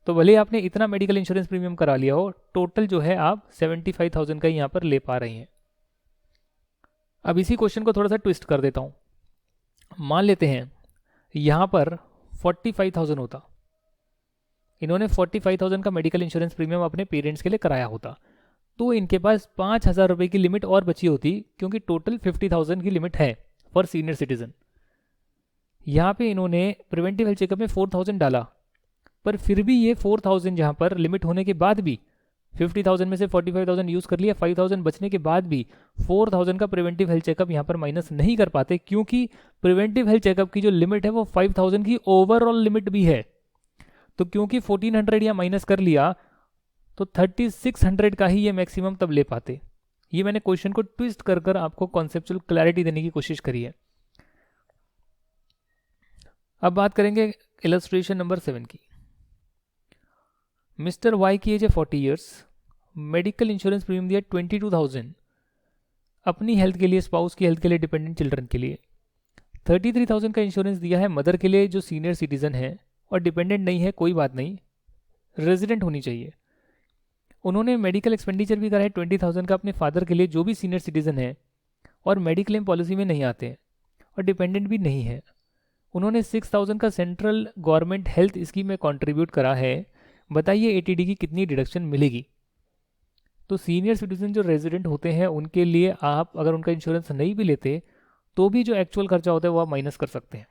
तो भले ही आपने इतना मेडिकल इंश्योरेंस प्रीमियम करा लिया हो, टोटल जो है आप 75000 का ही यहाँ पर ले पा रही हैं। अब इसी क्वेश्चन को थोड़ा सा ट्विस्ट कर देता हूँ। मान लेते हैं यहाँ पर 45000 होता, इन्होंने 45000 का मेडिकल इंश्योरेंस प्रीमियम अपने पेरेंट्स के लिए कराया होता, तो इनके पास 5000 रुपये की लिमिट और बची होती, क्योंकि टोटल 50000 की लिमिट है फॉर सीनियर सिटीजन। यहाँ पे इन्होंने प्रिवेंटिव हेल्थ चेकअप में 4000 डाला, पर फिर भी ये 4000 जहाँ पर लिमिट होने के बाद भी 50000 में से 45000 यूज़ कर लिया, 5000 बचने के बाद भी 4000 का प्रिवेंटिव हेल्थ चेकअप यहाँ पर माइनस नहीं कर पाते, क्योंकि प्रिवेंटिव हेल्थ चेकअप की जो लिमिट है वो 5000 की ओवरऑल लिमिट भी है। तो क्योंकि 1400 या माइनस कर लिया, तो 3600 का ही ये मैक्सिमम तब ले पाते। ये मैंने क्वेश्चन को ट्विस्ट कर कर आपको कॉन्सेप्चुअल क्लैरिटी देने की कोशिश करी है। अब बात करेंगे इलस्ट्रेशन नंबर 7 की। मिस्टर वाई की एज है 40 ईयर्स, मेडिकल इंश्योरेंस प्रीमियम दिया 22000 अपनी हेल्थ के लिए, स्पाउस की हेल्थ के लिए, डिपेंडेंट चिल्ड्रन के लिए। 33000 का इंश्योरेंस दिया है मदर के लिए जो सीनियर सिटीजन है और डिपेंडेंट नहीं है, कोई बात नहीं, रेजिडेंट होनी चाहिए। उन्होंने मेडिकल एक्सपेंडिचर भी करा है 20000 का अपने फादर के लिए जो भी सीनियर सिटीजन है और मेडिक्लेम पॉलिसी में नहीं आते हैं और डिपेंडेंट भी नहीं है। उन्होंने 6000 का सेंट्रल गवर्नमेंट हेल्थ स्कीम में कंट्रीब्यूट करा है। बताइए 80D की कितनी डिडक्शन मिलेगी। तो सीनियर सिटीजन जो रेजिडेंट होते हैं उनके लिए आप अगर उनका इंश्योरेंस नहीं भी लेते तो भी जो एक्चुअल खर्चा होता है वो आप माइनस कर सकते हैं।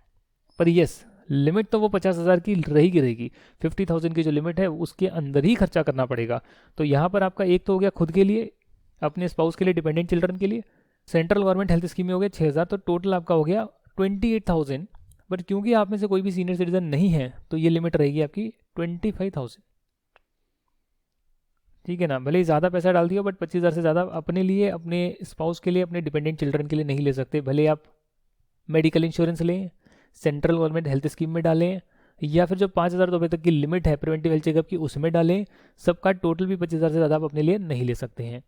पर यस, लिमिट तो वो 50000 की रहेगी। 50000 की जो लिमिट है उसके अंदर ही खर्चा करना पड़ेगा। तो यहाँ पर आपका एक तो हो गया खुद के लिए, अपने स्पाउस के लिए, डिपेंडेंट चिल्ड्रन के लिए, सेंट्रल गवर्नमेंट हेल्थ स्कीम में हो गया 6000, तो टोटल आपका हो गया 28000। बट क्योंकि आप में से कोई भी सीनियर सिटीजन नहीं है तो ये लिमिट रहेगी आपकी 25000। ठीक है ना, भले ही ज़्यादा पैसा डाल दिया बट 25000 से ज़्यादा अपने लिए, अपने स्पाउस के लिए, अपने डिपेंडेंट चिल्ड्रन के लिए नहीं ले सकते। भले आप मेडिकल इंश्योरेंस लें, सेंट्रल गवर्नमेंट हेल्थ स्कीम में डालें, या फिर जो 5000 रुपये तक की लिमिट है प्रिवेंटिव हेल्थ चेकअप की उसमें डालें, सबका टोटल भी 25000 से ज़्यादा आप अपने लिए नहीं ले सकते हैं।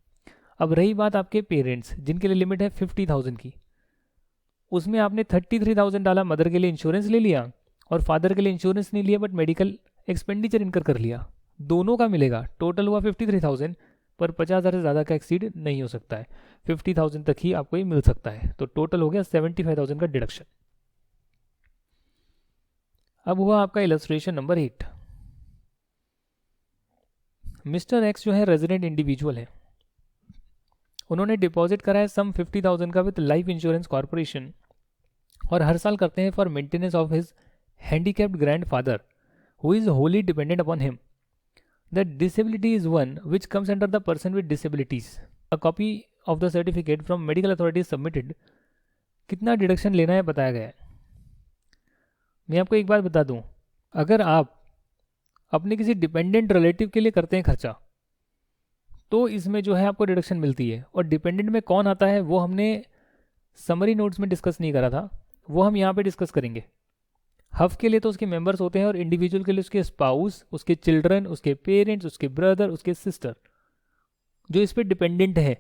अब रही बात आपके पेरेंट्स जिनके लिए लिमिट है 50000 की, उसमें आपने 33000 डाला, मदर के लिए इंश्योरेंस ले लिया और फादर के लिए इंश्योरेंस नहीं लिया बट मेडिकल एक्सपेंडिचर इनकर कर लिया, दोनों का मिलेगा, टोटल हुआ 53000। पर 50,000 से ज़्यादा का एक्सीड नहीं हो सकता है, 50,000 तक ही आपको ये मिल सकता है। तो टोटल हो गया 75,000 का डिडक्शन। अब हुआ आपका इलस्ट्रेशन नंबर 8। मिस्टर एक्स जो है रेजिडेंट इंडिविजुअल है, उन्होंने डिपॉजिट करा है सम 50,000 का विद लाइफ इंश्योरेंस कॉर्पोरेशन, और हर साल करते हैं for maintenance of his handicapped grand father who is Holi dependent upon him. The disability is one which comes under the person with disabilities. A copy of the certificate from medical authority submitted. कितना डिडक्शन लेना है बताया गया है। मैं आपको एक बात बता दूं, अगर आप अपने किसी डिपेंडेंट रिलेटिव के लिए करते हैं खर्चा, तो इसमें जो है आपको डिडक्शन मिलती है। और डिपेंडेंट में कौन आता है वो हमने समरी नोट्स में डिस्कस नहीं करा था, वो हम यहाँ पे डिस्कस करेंगे। हफ के लिए तो उसके मेंबर्स होते हैं, और इंडिविजुअल के लिए उसके स्पाउस, उसके चिल्ड्रन, उसके पेरेंट्स, उसके ब्रदर, उसके सिस्टर, जो इस पर डिपेंडेंट है।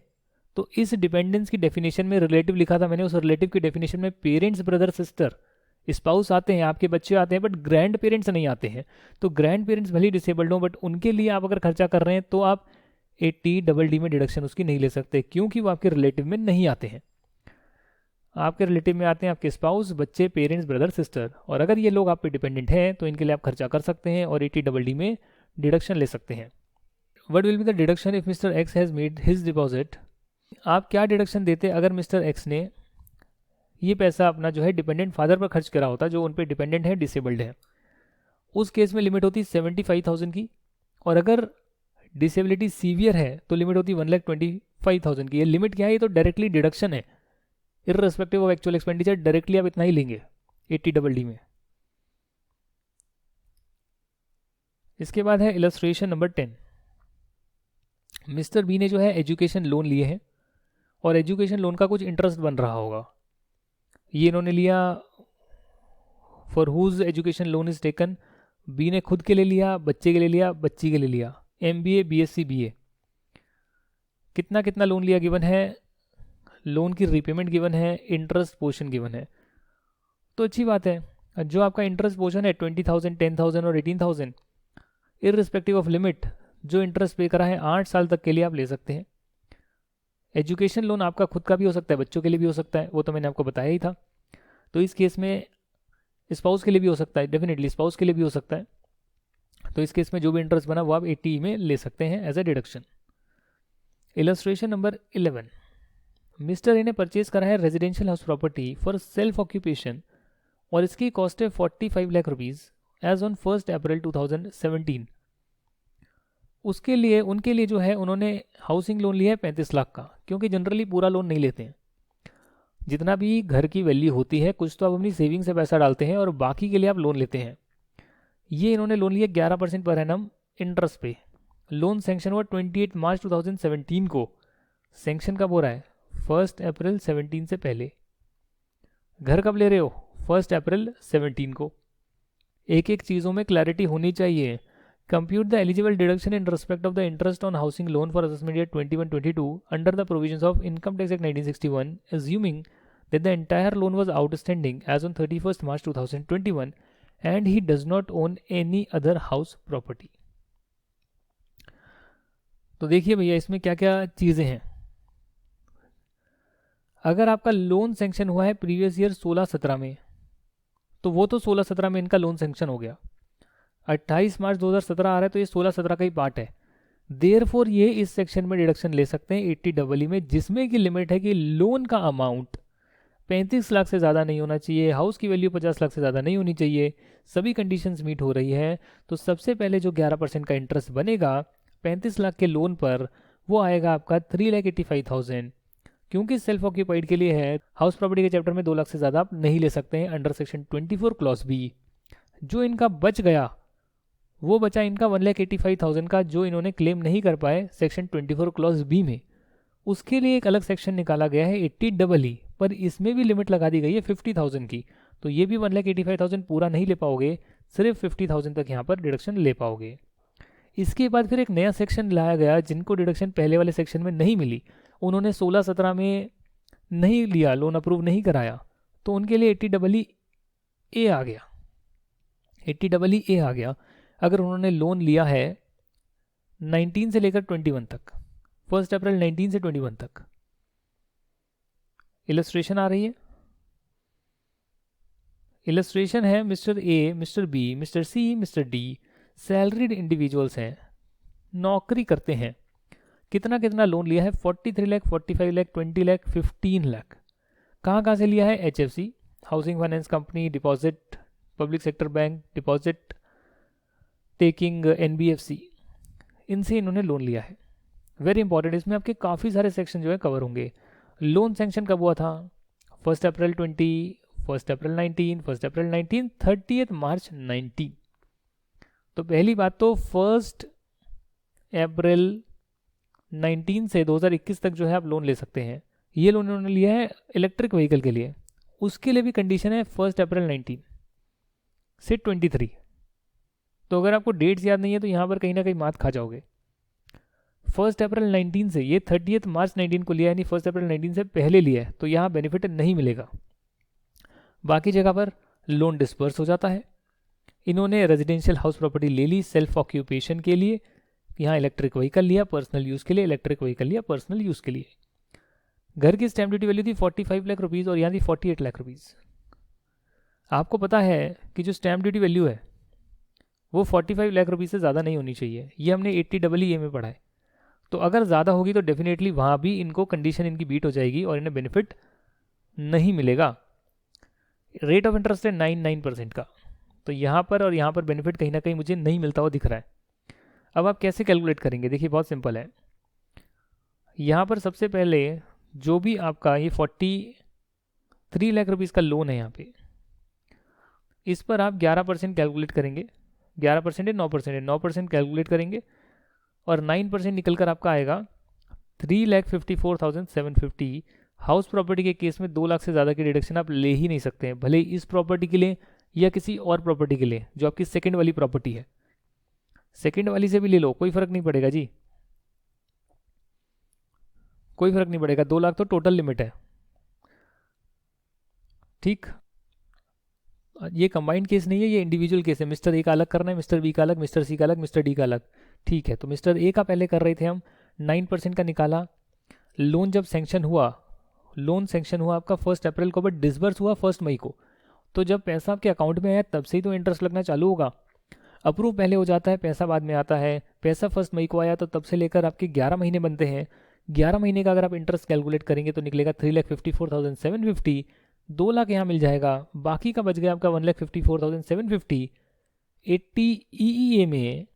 तो इस डिपेंडेंस की डेफिनेशन में रिलेटिव लिखा था मैंने, उस रिलेटिव की डेफिनेशन में पेरेंट्स, ब्रदर, सिस्टर, स्पाउस आते हैं, आपके बच्चे आते हैं, बट ग्रैंड पेरेंट्स नहीं आते हैं। तो ग्रैंड पेरेंट्स भले डिसेबल्ड हो, बट उनके लिए आप अगर खर्चा कर रहे हैं तो आप 80 में डिडक्शन उसकी नहीं ले सकते, क्योंकि वो आपके रिलेटिव में नहीं आते हैं। आपके रिलेटिव में आते हैं आपके स्पाउस, बच्चे, पेरेंट्स, ब्रदर, सिस्टर, और अगर ये लोग आप पे डिपेंडेंट हैं तो इनके लिए आप खर्चा कर सकते हैं और 80 में डिडक्शन ले सकते हैं। What will be the deduction if mister x has made his deposit. आप क्या डिडक्शन देते अगर मिस्टर एक्स ने ये पैसा अपना जो है डिपेंडेंट फादर पर खर्च करा होता, जो उन पर डिपेंडेंट है, डिसेबल्ड है। उस केस में लिमिट होती 75,000 की, और अगर डिसेबिलिटी सीवियर है तो लिमिट होती 1,25,000 की। ये लिमिट क्या है, ये तो डायरेक्टली डिडक्शन है, irrespective of actual expenditure, directly आप इतना ही लेंगे 80 में। इसके बाद है इलस्ट्रेशन नंबर 10। मिस्टर बी ने जो है एजुकेशन लोन लिए हैं, और एजुकेशन लोन का कुछ इंटरेस्ट बन रहा होगा। ये इन्होंने लिया, for whose education loan is taken. B ने खुद के लिए लिया, बच्चे के लिए लिया, बच्ची के लिए लिया, MBA, BSc, BA। कितना कितना लोन लिया गिवन है, लोन की रीपेमेंट गिवन है, इंटरेस्ट पोर्शन गिवन है। तो अच्छी बात है, जो आपका इंटरेस्ट पोर्शन है 20,000, 10,000 और 18,000, इररिस्पेक्टिव ऑफ लिमिट, जो इंटरेस्ट पे करा है 8 साल तक के लिए आप ले सकते हैं। एजुकेशन लोन आपका खुद का भी हो सकता है, बच्चों के लिए भी हो सकता है, वो तो मैंने आपको बताया ही था। तो इस केस में स्पाउस के लिए भी हो सकता है, डेफिनेटली स्पाउस के लिए भी हो सकता है। तो इस केस में जो भी इंटरेस्ट बना वो आप 80 में ले सकते हैं as a deduction. Illustration number 11। Mister A ने परचेज करा है residential house property for self occupation, और इसकी कॉस्ट है 45 lakh rupees as on 1 April 2017। उसके लिए उनके लिए जो है उन्होंने हाउसिंग लोन लिया है 35 लाख का, क्योंकि जनरली पूरा लोन नहीं लेते हैं। जितना भी घर की वैल्यू होती है, कुछ तो आप अपनी सेविंग से पैसा डालते हैं और बाकी के लिए आप लोन लेते हैं। ये इन्होंने लोन लिया 11% पर एनम इंटरेस्ट पे। लोन सैंक्शन हुआ 28 मार्च 2017 को। सैंक्शन कब हो रहा है, 1 अप्रैल 17 से पहले। घर कब ले रहे हो, 1 अप्रैल 17 को। एक एक चीज़ों में क्लैरिटी होनी चाहिए। Compute the eligible deduction in respect of the interest on housing loan for assessment year 21-22 under the provisions of income tax act 1961, assuming that the entire loan was outstanding as on 31st March 2021 and he does not own any other house property। तो देखिए भैया इसमें क्या क्या चीज़ें हैं। अगर आपका लोन सैंक्शन हुआ है प्रीवियस ईयर 16-17 में, तो वो तो 16-17 में इनका लोन सैंक्शन हो गया। 28 मार्च 2017 आ रहा है, तो ये 16-17 का ही पार्ट है। देयरफॉर ये इस सेक्शन में डिडक्शन ले सकते हैं 80 में, जिसमें की लिमिट है कि लोन का अमाउंट 35 लाख से ज़्यादा नहीं होना चाहिए, हाउस की वैल्यू 50 लाख से ज़्यादा नहीं होनी चाहिए, सभी कंडीशंस मीट हो रही है। तो सबसे पहले जो 11% का इंटरेस्ट बनेगा 35 लाख के लोन पर, वो आएगा आपका 3,85,000, क्योंकि सेल्फ ऑक्यूपाइड के लिए है। हाउस प्रॉपर्टी के चैप्टर में 2 लाख से ज़्यादा आप नहीं ले सकते हैं अंडर सेक्शन 24 क्लॉज बी। जो इनका बच गया वो बचा इनका 1,85,000 का, जो इन्होंने क्लेम नहीं कर पाए सेक्शन 24 क्लॉज बी में। उसके लिए एक अलग सेक्शन निकाला गया है 80EE, पर इसमें भी लिमिट लगा दी गई है 50,000 की। तो ये भी 1,85,000 पूरा नहीं ले पाओगे, सिर्फ 50,000 तक यहाँ पर डिडक्शन ले पाओगे। इसके बाद फिर एक नया सेक्शन लाया गया, जिनको डिडक्शन पहले वाले सेक्शन में नहीं मिली, उन्होंने 16-17 में नहीं लिया, लोन अप्रूव नहीं कराया, तो उनके लिए 80EE आ गया। 80EE आ गया अगर उन्होंने लोन लिया है 19 से लेकर 21 तक, 1 अप्रैल 19 से 21 तक। इलस्ट्रेशन आ रही है। इलस्ट्रेशन है mister A, mister B, mister C, mister D salaried individuals हैं, नौकरी करते हैं। कितना कितना लोन लिया है? 43 लाख, 45 लाख, 20 लाख, 15 लाख। कहाँ से लिया है? HFC, housing finance company, deposit, public sector bank, deposit taking NBFC, इनसे इन्होंने लोन लिया है। वेरी इंपॉर्टेंट, इसमें आपके काफ़ी सारे सेक्शन जो है कवर होंगे। लोन सैंक्शन कब हुआ था? 1 अप्रैल 20, 1 अप्रैल 19, 1 अप्रैल 19, 30 मार्च 19। तो पहली बात तो 1 अप्रैल 19 से 2021 तक जो है आप लोन ले सकते हैं। ये लोन उन्होंने लिया है इलेक्ट्रिक व्हीकल के लिए, उसके लिए भी कंडीशन है 1 अप्रैल 19 से 23। तो अगर आपको डेट्स याद नहीं है तो यहाँ पर कहीं ना कहीं मात खा जाओगे। 1 अप्रैल 19 से ये 30 मार्च 19 को लिया, यानी 1 अप्रैल 19 से पहले लिया है, तो यहाँ बेनिफिट नहीं मिलेगा। बाकी जगह पर लोन डिस्पर्स हो जाता है। इन्होंने रेजिडेंशियल हाउस प्रॉपर्टी ले ली सेल्फ ऑक्यूपेशन के लिए, यहाँ इलेक्ट्रिक व्हीकल लिया पर्सनल यूज़ के लिए, इलेक्ट्रिक व्हीकल लिया पर्सनल यूज़ के लिए। घर की स्टैम्प ड्यूटी वैल्यू थी 45 लाख रुपीज़ और यहाँ थी 48 लाख रुपीज़। आपको पता है कि जो स्टैम्प ड्यूटी वैल्यू है वो 45 लाख रुपीज़ से ज़्यादा नहीं होनी चाहिए, ये हमने 80EE में पढ़ा है। तो अगर ज़्यादा होगी तो डेफिनेटली वहाँ भी इनको कंडीशन इनकी बीट हो जाएगी और इन्हें बेनिफिट नहीं मिलेगा। रेट ऑफ इंटरेस्ट है 9% का, तो यहाँ पर और यहाँ पर बेनिफिट कहीं ना कहीं मुझे नहीं मिलता हुआ दिख रहा है। अब आप कैसे कैलकुलेट करेंगे? देखिए बहुत सिंपल है। यहाँ पर सबसे पहले जो भी आपका ये 43 लाख रुपीज़ का लोन है यहाँ पे, इस पर आप 11% कैलकुलेट करेंगे। 11% है 9% है, 9% कैलकुलेट करेंगे और 9% निकल कर आपका आएगा 3,54,750। हाउस प्रॉपर्टी के केस में 2 लाख से ज़्यादा की डिडक्शन आप ले ही नहीं सकते हैं, भले ही इस प्रॉपर्टी के लिए या किसी और प्रॉपर्टी के लिए जो आपकी सेकंड वाली प्रॉपर्टी है। सेकंड वाली से भी ले लो, कोई फ़र्क नहीं पड़ेगा जी, कोई फ़र्क नहीं पड़ेगा। 2 लाख तो टोटल लिमिट है, ठीक। ये कंबाइंड केस नहीं है, ये इंडिविजुअल केस है। मिस्टर ए का अलग करना है, मिस्टर बी का अलग, मिस्टर सी का अलग, मिस्टर डी का अलग, ठीक है। तो मिस्टर ए का पहले कर रहे थे हम, 9% का निकाला। लोन जब सैंक्शन हुआ, लोन सैंक्शन हुआ आपका 1 अप्रैल को, बट डिसबर्स हुआ 1 मई को। तो जब पैसा आपके अकाउंट में आया तब से ही तो इंटरेस्ट लगना चालू होगा। अप्रूव पहले हो जाता है, पैसा बाद में आता है। पैसा 1 मई को आया तो तब से लेकर आपके 11 महीने बनते हैं। 11 महीने का अगर आप इंटरेस्ट कैलकुलेट करेंगे तो निकलेगा 3,54,750। 2 लाख यहाँ मिल जाएगा, बाकी का बच गया आपका 1,54,750। 80EEA में,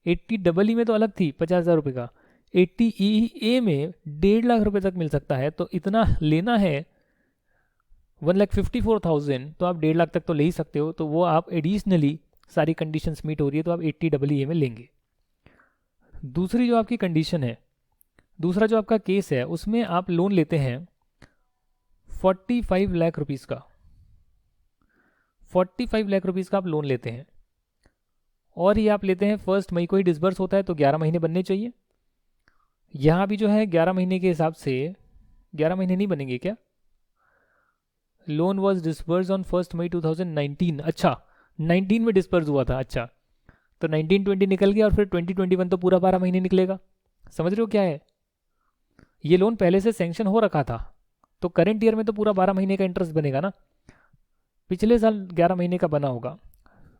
80EE में तो अलग थी 50,000 रुपये का, 80EEA में 1.5 लाख रुपए तक मिल सकता है। तो इतना लेना है 1,54,000, तो आप 1.5 लाख तक तो ले ही सकते हो। तो वो आप एडिशनली सारी कंडीशंस मीट हो रही है तो आप 80EE में लेंगे। दूसरी जो आपकी कंडीशन है, दूसरा जो आपका केस है, उसमें आप लोन लेते हैं 45 लाख रुपीज़ का। 45 लाख रुपीज़ का आप लोन लेते हैं और ये आप लेते हैं 1 मई को ही डिसबर्स होता है, तो 11 महीने बनने चाहिए। यहाँ भी जो है 11 महीने के हिसाब से 11 महीने नहीं बनेंगे क्या? लोन वॉज डिसबर्स ऑन 1 मई 2019। अच्छा, 19 में डिस्पर्स हुआ था, अच्छा। तो 19-20 निकल गया और फिर 20-21 तो पूरा 12 महीने निकलेगा। समझ रहे हो क्या है? ये लोन पहले से सैंक्शन हो रखा था, तो करंट ईयर में तो पूरा 12 महीने का इंटरेस्ट बनेगा ना, पिछले साल 11 महीने का बना होगा।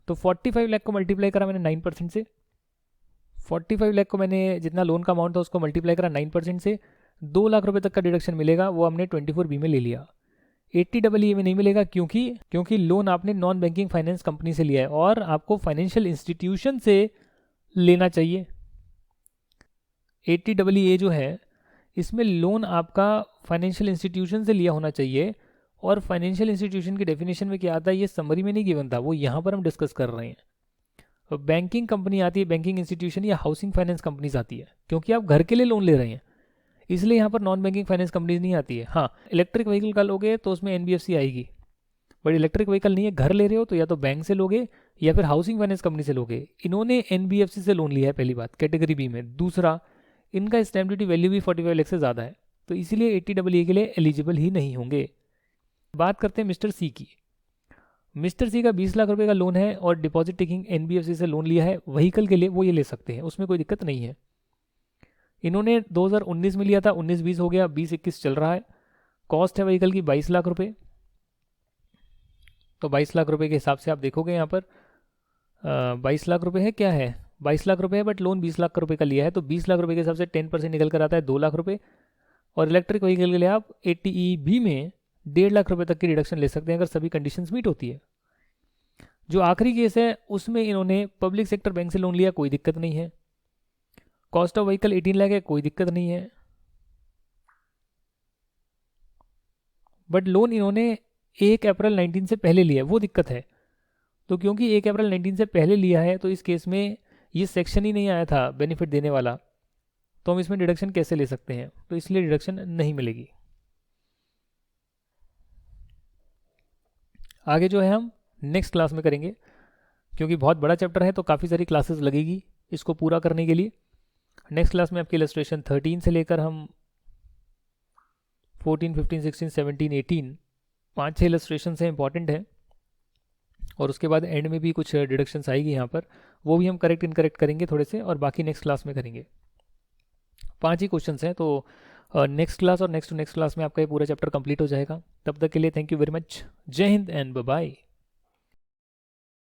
तो 45 लाख को मल्टीप्लाई करा मैंने 9% से, 45 लाख को मैंने जितना लोन का अमाउंट था उसको मल्टीप्लाई करा 9% से, 2 लाख रुपए तक का डिडक्शन मिलेगा, वो हमने 24B में ले लिया। 80EE में नहीं मिलेगा, क्योंकि लोन आपने नॉन बैंकिंग फाइनेंस कंपनी से लिया है और आपको फाइनेंशियल इंस्टीट्यूशन से लेना चाहिए। 80EE जो है इसमें लोन आपका फाइनेंशियल इंस्टीट्यूशन से लिया होना चाहिए, और फाइनेंशियल इंस्टीट्यूशन की डेफिनेशन में क्या आता है ये समरी में नहीं गिवन था, वो यहाँ पर हम डिस्कस कर रहे हैं। बैंकिंग कंपनी आती है, बैंकिंग इंस्टीट्यूशन या हाउसिंग फाइनेंस कंपनीज आती है, क्योंकि आप घर के लिए लोन ले रहे हैं, इसलिए यहाँ पर नॉन बैंकिंग फाइनेंस कंपनीज नहीं आती है। हाँ, इलेक्ट्रिक व्हीकल का लोगे तो उसमें NBFC आएगी, बट इलेक्ट्रिक व्हीकल नहीं है, घर ले रहे हो तो या तो बैंक से लोगे या फिर हाउसिंग फाइनेंस कंपनी से लोगे। इन्होंने NBFC से लोन लिया है, पहली बात, कैटेगरी बी में। दूसरा, इनका स्टैम्प ड्यूटी वैल्यू भी 45 लाख से ज़्यादा है, तो इसीलिए 80EE के लिए एलिजिबल ही नहीं होंगे। बात करते हैं मिस्टर सी की। मिस्टर सी का 20 लाख रुपए का लोन है और डिपॉजिट टेकिंग NBFC से लोन लिया है व्हीकल के लिए, वो ये ले सकते हैं, उसमें कोई दिक्कत नहीं है। इन्होंने 2019 में लिया था, 19-20 हो गया, 20-21 चल रहा है। कॉस्ट है व्हीकल की 22 लाख रुपए। तो 22 लाख रुपए के हिसाब से आप देखोगे यहाँ पर 22 लाख रुपए है, क्या है 22 लाख रुपए है, बट लोन 20 लाख रुपए का लिया है, तो 20 लाख रुपए के हिसाब से 10% निकल कर आता है 2 लाख रुपए। और इलेक्ट्रिक व्हीकल के लिए आप 80 EV में 1.5 लाख रुपए तक की रिडक्शन ले सकते हैं अगर सभी कंडीशंस मीट होती है। जो आखिरी केस है उसमें इन्होंने पब्लिक सेक्टर बैंक से लोन लिया, कोई दिक्कत नहीं है। कॉस्ट ऑफ व्हीकल 18 लाख है, कोई दिक्कत नहीं है। बट लोन इन्होंने 1 अप्रैल 19 से पहले लिया है, वो दिक्कत है। तो क्योंकि 1 अप्रैल 19 से पहले लिया है तो इस केस में ये सेक्शन ही नहीं आया था बेनिफिट देने वाला, तो हम इसमें डिडक्शन कैसे ले सकते हैं, तो इसलिए डिडक्शन नहीं मिलेगी। आगे जो है हम नेक्स्ट क्लास में करेंगे, क्योंकि बहुत बड़ा चैप्टर है तो काफ़ी सारी क्लासेस लगेगी इसको पूरा करने के लिए। नेक्स्ट क्लास में आपकी इलस्ट्रेशन 13 से लेकर हम 14, 15, 16, 17, 18 5-6 इलस्ट्रेशन हैं, इंपॉर्टेंट है। और उसके बाद एंड में भी कुछ डिडक्शंस आएगी यहाँ पर, वो भी हम करेक्ट इनकरेक्ट करेंगे थोड़े से, और बाकी नेक्स्ट क्लास में करेंगे। 5 ही क्वेश्चंस हैं, तो नेक्स्ट क्लास और नेक्स्ट टू नेक्स्ट क्लास में आपका ये पूरा चैप्टर कंप्लीट हो जाएगा। तब तक के लिए थैंक यू वेरी मच। जय हिंद एंड बाय बाय।